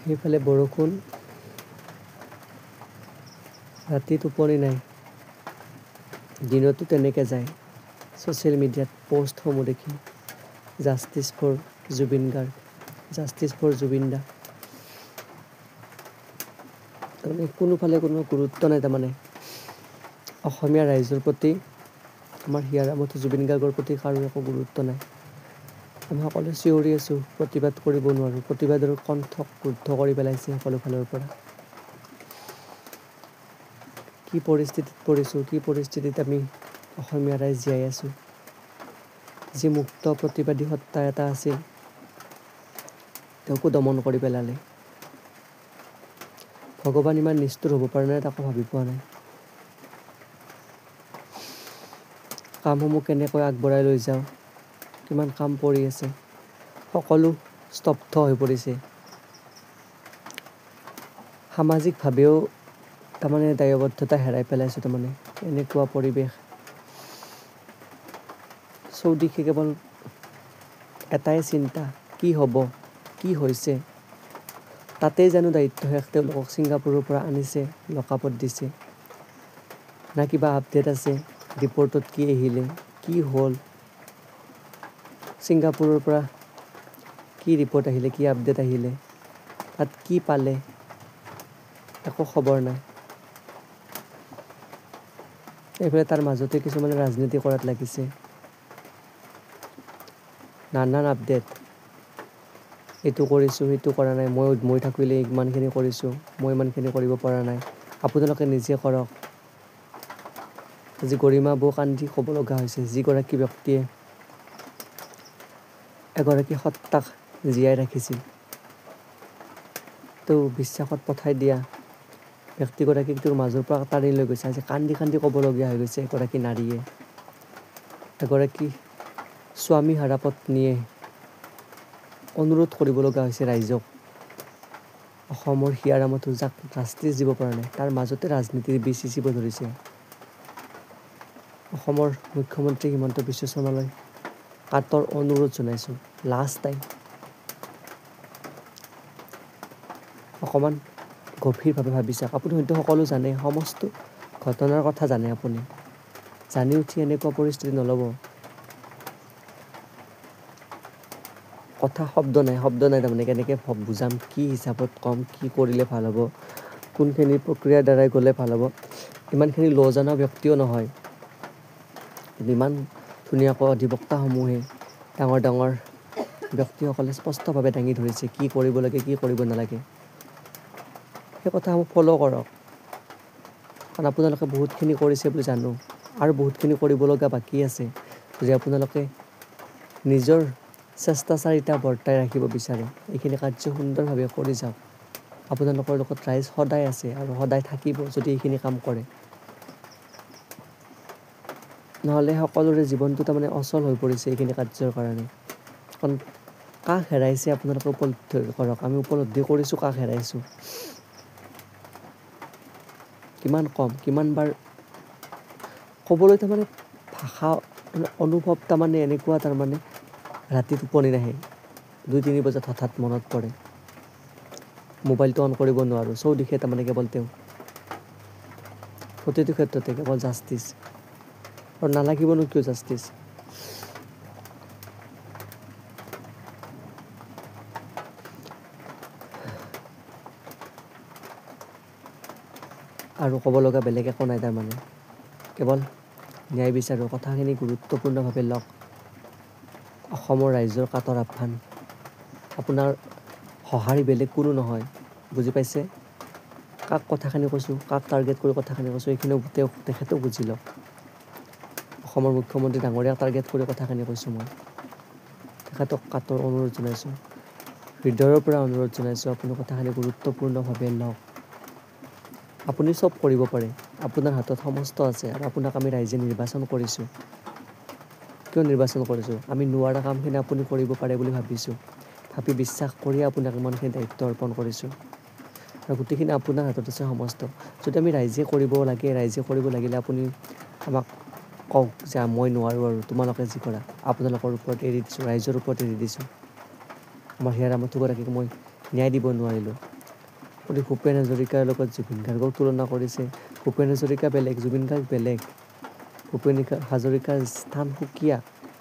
সেইফালে বৰষুণ, ৰাতি টোপনি নাই, দিনতো তেনেকৈ যায়। ছ'চিয়েল মিডিয়াত পষ্টসমূহ দেখি justice for Zubeen Garg, justice for Zubeen দা। তাৰমানে কোনোফালে কোনো গুৰুত্ব নাই। তাৰমানে অসমীয়া ৰাইজৰ প্ৰতি, আমাৰ হিয়াৰ আমঠু জুবিন গাৰ্গৰ প্ৰতি কাৰো একো গুৰুত্ব নাই। আমি সকলোৱে চিঞৰি আছোঁ, প্ৰতিবাদ কৰিব নোৱাৰোঁ। প্ৰতিবাদৰ কণ্ঠক ৰুদ্ধ কৰি পেলাইছে সকলো ফালৰ পৰা। কি পৰিস্থিতিত পৰিছোঁ, কি পৰিস্থিতিত আমি অসমীয়া ৰাইজ জীয়াই আছোঁ। যি মুক্ত প্ৰতিবাদী সত্তা এটা আছিল, তেওঁকো দমন কৰি পেলালে। ভগৱান ইমান নিষ্ঠুৰ হ'ব পাৰে নাই, তাকো ভাবি পোৱা নাই। কামসমূহ কেনেকৈ আগবঢ়াই লৈ যাওঁ, কিমান কাম পৰি আছে, সকলো স্তব্ধ হৈ পৰিছে। সামাজিকভাৱেও তাৰমানে দায়বদ্ধতা হেৰাই পেলাইছোঁ। তাৰমানে এনেকুৱা পৰিৱেশ, চৌদিশে কেৱল এটাই চিন্তা, কি হ'ব, কি হৈছে। তাতেই জানো দায়িত্ব শেষ। তেওঁলোকক ছিংগাপুৰৰ পৰা আনিছে, লকআপত দিছে। না কিবা আপডেট আছে, ৰিপৰ্টত কি আহিলে, কি হ'ল, ছিংগাপুৰৰ পৰা কি ৰিপৰ্ট আহিলে, কি আপডেট আহিলে, তাত কি পালে, একো খবৰ নাই। এইফালে তাৰ মাজতে কিছুমানে ৰাজনীতি কৰাত লাগিছে। নানান আপডেট, এইটো কৰিছোঁ, সেইটো কৰা নাই, মই থাকিলে ইমানখিনি কৰিছোঁ, মই ইমানখিনি কৰিব পৰা নাই, আপোনালোকে নিজে কৰক। আজি গৰিমা বৌ কান্দি ক'ব লগা হৈছে, যিগৰাকী ব্যক্তিয়ে এগৰাকী সত্তাক জীয়াই ৰাখিছিল, তেওঁ বিশ্বাসত পঠাই দিয়া ব্যক্তিগৰাকীক তেওঁৰ মাজৰ পৰা টানি লৈ গৈছে। আজি কান্দি কান্দি ক'বলগীয়া হৈ গৈছে এগৰাকী নাৰীয়ে, এগৰাকী স্বামী হাৰা পত্নীয়ে অনুৰোধ কৰিব লগা হৈছে ৰাইজক। অসমৰ হিয়াৰ আমঠু যাক জাষ্টিছ দিব পৰা নাই, তাৰ মাজতে ৰাজনীতিৰ বীজ সিঁচিব ধৰিছে। অসমৰ মুখ্যমন্ত্ৰী হিমন্ত বিশ্ব শৰ্মালৈ কাতৰ অনুৰোধ জনাইছোঁ, লাষ্ট টাইম অকণমান গভীৰভাৱে ভাবি চাওক। আপুনি হয়তো সকলো জানে, সমস্ত ঘটনাৰ কথা জানে। আপুনি জানি উঠি এনেকুৱা পৰিস্থিতি নল'ব। কথা শব্দ নাই তাৰমানে কেনেকৈ বুজাম, কি হিচাপত ক'ম, কি কৰিলে ভাল হ'ব, কোনখিনি প্ৰক্ৰিয়াৰ দ্বাৰাই গ'লে ভাল হ'ব। ইমানখিনি জনা ব্যক্তিও নহয়, কিন্তু ইমান ধুনীয়াকৈ অধিবক্তাসমূহে, ডাঙৰ ডাঙৰ ব্যক্তিসকলে স্পষ্টভাৱে দাঙি ধৰিছে কি কৰিব লাগে, কি কৰিব নালাগে। সেই কথাসমূহ ফ'ল' কৰক, কাৰণ আপোনালোকে বহুতখিনি কৰিছে বুলি জানোঁ, আৰু বহুতখিনি কৰিবলগা বাকী আছে। যদি আপোনালোকে নিজৰ চেষ্টাচাৰিতা বৰ্তাই ৰাখিব বিচাৰে, এইখিনি কাৰ্য সুন্দৰভাৱে কৰি যাওক। আপোনালোকৰ লগত ৰাইজ সদায় আছে আৰু সদায় থাকিব যদি এইখিনি কাম কৰে। নহ'লে সকলোৰে জীৱনটো তাৰমানে অচল হৈ পৰিছে এইখিনি কাৰ্যৰ কাৰণে। কাৰণ কাক হেৰাইছে আপোনালোকে উপলব্ধি কৰক, আমি উপলব্ধি কৰিছোঁ কাক হেৰাইছোঁ। কিমান কম, কিমানবাৰ ক'বলৈ তাৰমানে ভাষা, অনুভৱ তাৰমানে এনেকুৱা, তাৰমানে ৰাতি টোপনি নাহে, 2-3 বজাত হঠাৎ মনত পৰে, মোবাইলটো অন কৰিব নোৱাৰোঁ, চৌদিশে তাৰমানে কেৱল তেওঁ, প্ৰতিটো ক্ষেত্ৰতে কেৱল জাষ্টিছ। আৰু নালাগিবনো কিয় জাষ্টিছ। আৰু ক'ব লগা বেলেগ একো নাই। তাৰমানে কেৱল ন্যায় বিচাৰোঁ, কথাখিনি গুৰুত্বপূৰ্ণভাৱে লওক। অসমৰ ৰাইজৰ কাতৰ আহ্বান, আপোনাৰ সঁহাৰি বেলেগ কোনো নহয়, বুজি পাইছে। কাক কথাখিনি কৈছোঁ, কাক টাৰ্গেট কৰি কথাখিনি কৈছোঁ, এইখিনিও তেখেতেও বুজি লওক। অসমৰ মুখ্যমন্ত্ৰী ডাঙৰীয়াক টাৰ্গেট কৰি কথাখিনি কৈছোঁ মই। তেখেতক কাতৰ অনুৰোধ জনাইছোঁ, হৃদয়ৰ পৰা অনুৰোধ জনাইছোঁ, আপুনি কথাখিনি গুৰুত্বপূৰ্ণভাৱে লওক। আপুনি চব কৰিব পাৰে, আপোনাৰ হাতত সমস্ত আছে, আৰু আপোনাক আমি ৰাইজে নিৰ্বাচন কৰিছোঁ। কিয় নিৰ্বাচন কৰিছোঁ, আমি নোৱাৰা কামখিনি আপুনি কৰিব পাৰে বুলি ভাবিছোঁ, ভাবি বিশ্বাস কৰিয়ে আপোনাক ইমানখিনি দায়িত্ব অৰ্পণ কৰিছোঁ। আৰু গোটেইখিনি আপোনাৰ হাতত আছে সমস্ত। যদি আমি ৰাইজে কৰিব লাগে, ৰাইজে কৰিব লাগিলে আপুনি আমাক কওক যে মই নোৱাৰোঁ, আৰু তোমালোকে যি কৰা আপোনালোকৰ ওপৰত এৰি দিছোঁ, ৰাইজৰ ওপৰত এৰি দিছোঁ। আমাৰ হিয়াৰ আমঠু গৰাকীক মই ন্যায় দিব নোৱাৰিলোঁ, আপুনি ভূপেন হাজৰিকাৰ লগত জুবিন গাৰ্গক তুলনা কৰিছে। ভূপেন হাজৰিকা বেলেগ, জুবিন গাৰ্গ বেলেগ। ভূপেন হাজৰিকাৰ স্থান সুকীয়া,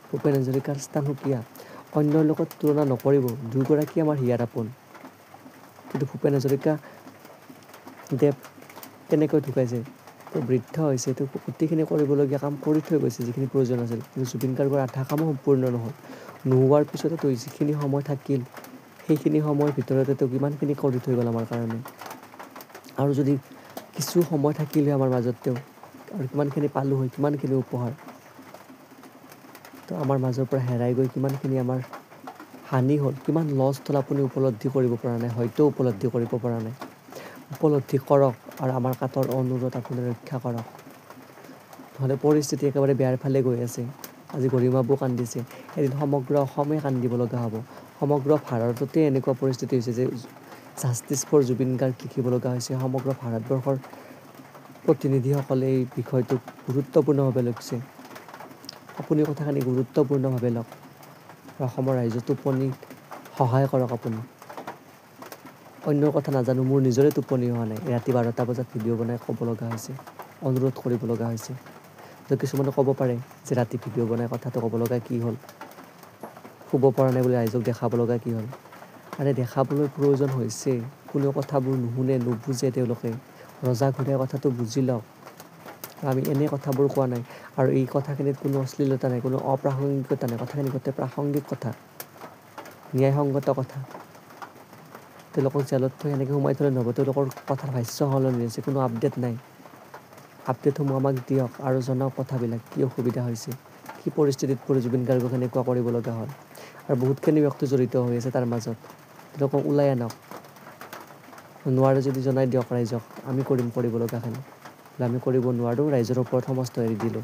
ভূপেন হাজৰিকাৰ স্থান সুকীয়া। অন্যৰ লগত তুলনা নকৰিব, দুয়োগৰাকী আমাৰ হিয়াৰ আপোন। কিন্তু ভূপেন হাজৰিকা দেৱ কেনেকৈ ঢুকাইছে, তেওঁ বৃদ্ধ হৈছে, তেওঁ গোটেইখিনি কৰিবলগীয়া কাম কৰি থৈ গৈছে যিখিনি প্ৰয়োজন আছিল। কিন্তু জুবিন গাৰ্গৰ আধা কামো সম্পূৰ্ণ নহ'ল। নোহোৱাৰ পিছতে তেওঁ যিখিনি সময় থাকিল, সেইখিনি সময়ৰ ভিতৰতে তেওঁ কিমানখিনি কৰি থৈ গ'ল আমাৰ কাৰণে। আৰু যদি কিছু সময় থাকিলে আমাৰ মাজত তেওঁ আৰু কিমানখিনি পালোঁ হয়, কিমানখিনি উপহাৰ। তো আমাৰ মাজৰ পৰা হেৰাই গৈ কিমানখিনি আমাৰ হানি হ'ল, কিমান লছ হ'ল আপুনি উপলব্ধি কৰিব পৰা নাই, হয়তো উপলব্ধি কৰিব পৰা নাই। উপলব্ধি কৰক আৰু আমাৰ কাষৰ অনুৰোধ আপুনি ৰক্ষা কৰক। নহ'লে পৰিস্থিতি একেবাৰে বেয়াৰ ফালে গৈ আছে। আজি গৰিমাবৌ কান্দিছে, এদিন সমগ্ৰ অসমে কান্দিব লগা হ'ব। সমগ্ৰ ভাৰততে এনেকুৱা পৰিস্থিতি হৈছে যে জাষ্টিছ ফৰ জুবিন গাৰ্গ লিখিব লগা হৈছে। সমগ্ৰ ভাৰতবৰ্ষৰ প্ৰতিনিধিসকলে এই বিষয়টোক গুৰুত্বপূৰ্ণভাৱে লৈছে। আপুনি কথাখিনি গুৰুত্বপূৰ্ণভাৱে লওক আৰু অসমৰ ৰাইজৰ টোপনিত সহায় কৰক আপুনি। অন্যৰ কথা নাজানো, মোৰ নিজৰে টোপনি হোৱা নাই। ৰাতি 12টা বজাত ভিডিঅ' বনাই ক'ব লগা হৈছে, অনুৰোধ কৰিব লগা হৈছে। তো কিছুমানে ক'ব পাৰে যে ৰাতি ভিডিঅ' বনাই কথাটো ক'ব লগা কি হ'ল, শুব পৰা নাই বুলি ৰাইজক দেখাব লগা কি হ'ল। আৰে দেখাবলৈ প্ৰয়োজন হৈছে, কোনেও কথাবোৰ নুশুনে, নুবুজে তেওঁলোকে। ৰজা ঘূৰাই কথাটো বুজি লওক। আমি এনে কথাবোৰ কোৱা নাই আৰু এই কথাখিনিত কোনো অশ্লীলতা নাই, কোনো অপ্ৰাসংগিকতা নাই। কথাখিনি গোটেই প্ৰাসংগিক কথা, ন্যায়সংগত কথা। তেওঁলোকক জেলত থৈ এনেকৈ সোমাই থ'লে নহ'ব। তেওঁলোকৰ কথাৰ ভাষ্য সলনি হৈছে, কোনো আপডেট নাই। আপডেটসমূহ আমাক দিয়ক আৰু জনাওক কথাবিলাক, কি অসুবিধা হৈছে, কি পৰিস্থিতিত পৰি জুবিন গাৰ্গক এনেকুৱা কৰিব লগা হ'ল। আৰু বহুতখিনি ব্যক্তি জড়িত হৈ আছে তাৰ মাজত, তেওঁলোকক ওলাই আনক। নোৱাৰে যদি জনাই দিয়ক ৰাইজক, আমি কৰিম কৰিব লগাখিনি। আমি কৰিব নোৱাৰোঁ, ৰাইজৰ ওপৰত সমস্ত এৰি দিলোঁ।